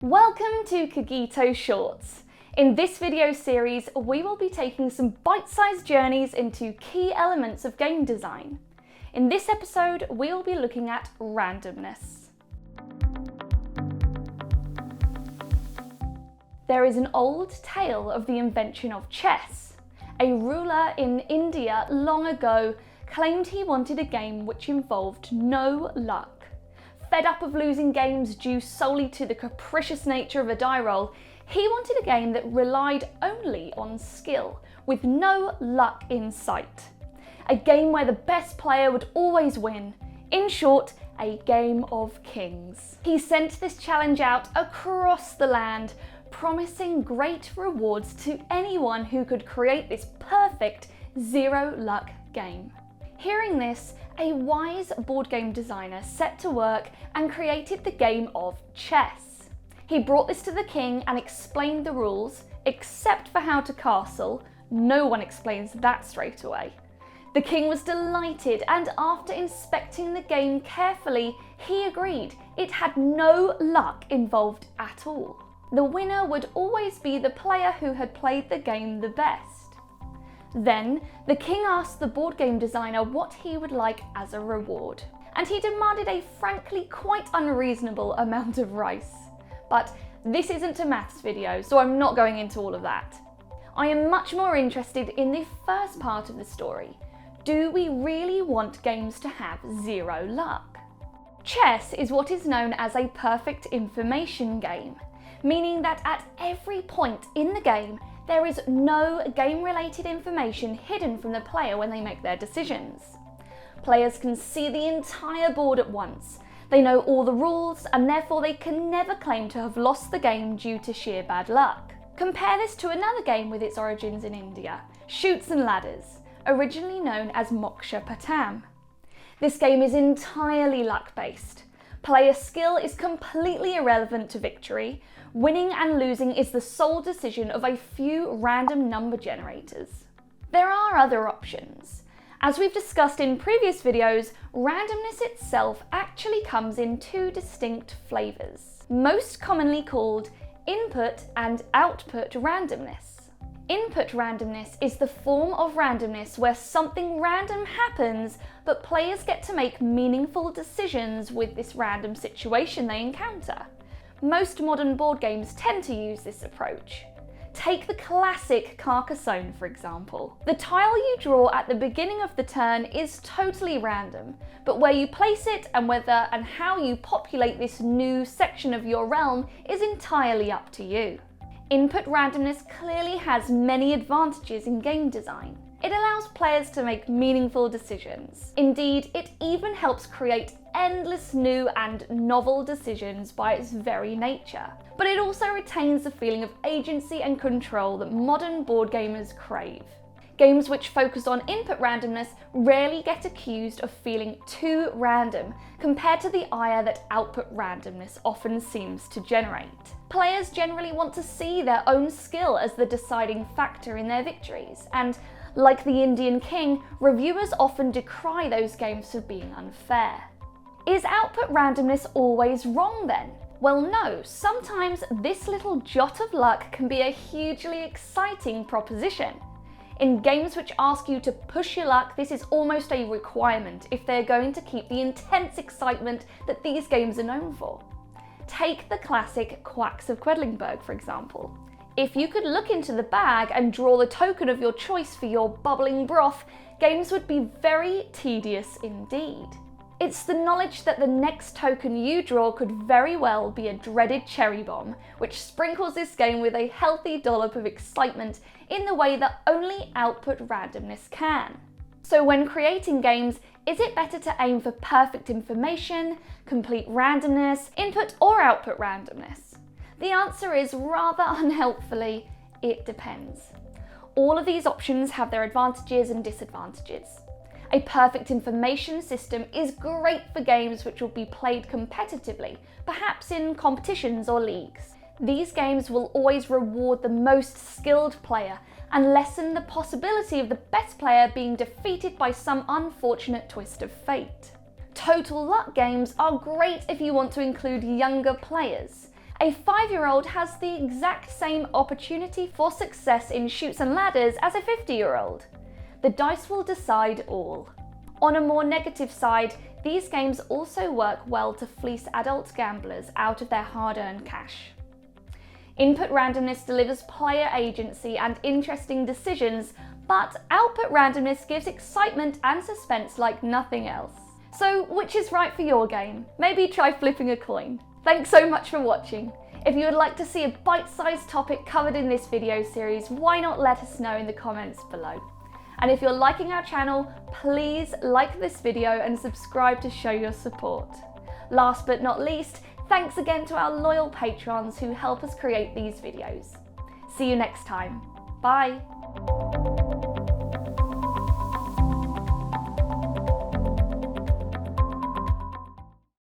Welcome to Cogito Shorts. In this video series, we will be taking some bite-sized journeys into key elements of game design. In this episode, we will be looking at randomness. There is an old tale of the invention of chess. A ruler in India long ago claimed he wanted a game which involved no luck. Fed up of losing games due solely to the capricious nature of a die roll, he wanted a game that relied only on skill, with no luck in sight. A game where the best player would always win. In short, a game of kings. He sent this challenge out across the land, promising great rewards to anyone who could create this perfect zero luck game. Hearing this, a wise board game designer set to work and created the game of chess. He brought this to the king and explained the rules, except for how to castle. No one explains that straight away. The king was delighted, and after inspecting the game carefully, he agreed it had no luck involved at all. The winner would always be the player who had played the game the best. Then, the king asked the board game designer what he would like as a reward, and he demanded a frankly quite unreasonable amount of rice. But this isn't a maths video, so I'm not going into all of that. I am much more interested in the first part of the story. Do we really want games to have zero luck? Chess is what is known as a perfect information game, meaning that at every point in the game, there is no game-related information hidden from the player when they make their decisions. Players can see the entire board at once. They know all the rules, and therefore they can never claim to have lost the game due to sheer bad luck. Compare this to another game with its origins in India, Chutes and Ladders, originally known as Moksha Patam. This game is entirely luck-based. Player skill is completely irrelevant to victory. Winning and losing is the sole decision of a few random number generators. There are other options. As we've discussed in previous videos, randomness itself actually comes in two distinct flavours, most commonly called input and output randomness. Input randomness is the form of randomness where something random happens, but players get to make meaningful decisions with this random situation they encounter. Most modern board games tend to use this approach. Take the classic Carcassonne, for example. The tile you draw at the beginning of the turn is totally random, but where you place it and whether and how you populate this new section of your realm is entirely up to you. Input randomness clearly has many advantages in game design. It allows players to make meaningful decisions. Indeed, it even helps create endless new and novel decisions by its very nature. But it also retains the feeling of agency and control that modern board gamers crave. Games which focus on input randomness rarely get accused of feeling too random compared to the ire that output randomness often seems to generate. Players generally want to see their own skill as the deciding factor in their victories, and like the Indian king, reviewers often decry those games for being unfair. Is output randomness always wrong then? Well, no, sometimes this little jot of luck can be a hugely exciting proposition. In games which ask you to push your luck, this is almost a requirement if they're going to keep the intense excitement that these games are known for. Take the classic Quacks of Quedlinburg, for example. If you could look into the bag and draw the token of your choice for your bubbling broth, games would be very tedious indeed. It's the knowledge that the next token you draw could very well be a dreaded cherry bomb, which sprinkles this game with a healthy dollop of excitement in the way that only output randomness can. So when creating games, is it better to aim for perfect information, complete randomness, input or output randomness? The answer is rather unhelpfully, it depends. All of these options have their advantages and disadvantages. A perfect information system is great for games which will be played competitively, perhaps in competitions or leagues. These games will always reward the most skilled player and lessen the possibility of the best player being defeated by some unfortunate twist of fate. Total luck games are great if you want to include younger players, A 5-year-old has the exact same opportunity for success in Chutes and Ladders as a 50-year-old. The dice will decide all. On a more negative side, these games also work well to fleece adult gamblers out of their hard-earned cash. Input randomness delivers player agency and interesting decisions, but output randomness gives excitement and suspense like nothing else. So which is right for your game? Maybe try flipping a coin. Thanks so much for watching. If you would like to see a bite-sized topic covered in this video series, why not let us know in the comments below? And if you're liking our channel, please like this video and subscribe to show your support. Last but not least, thanks again to our loyal patrons who help us create these videos. See you next time. Bye.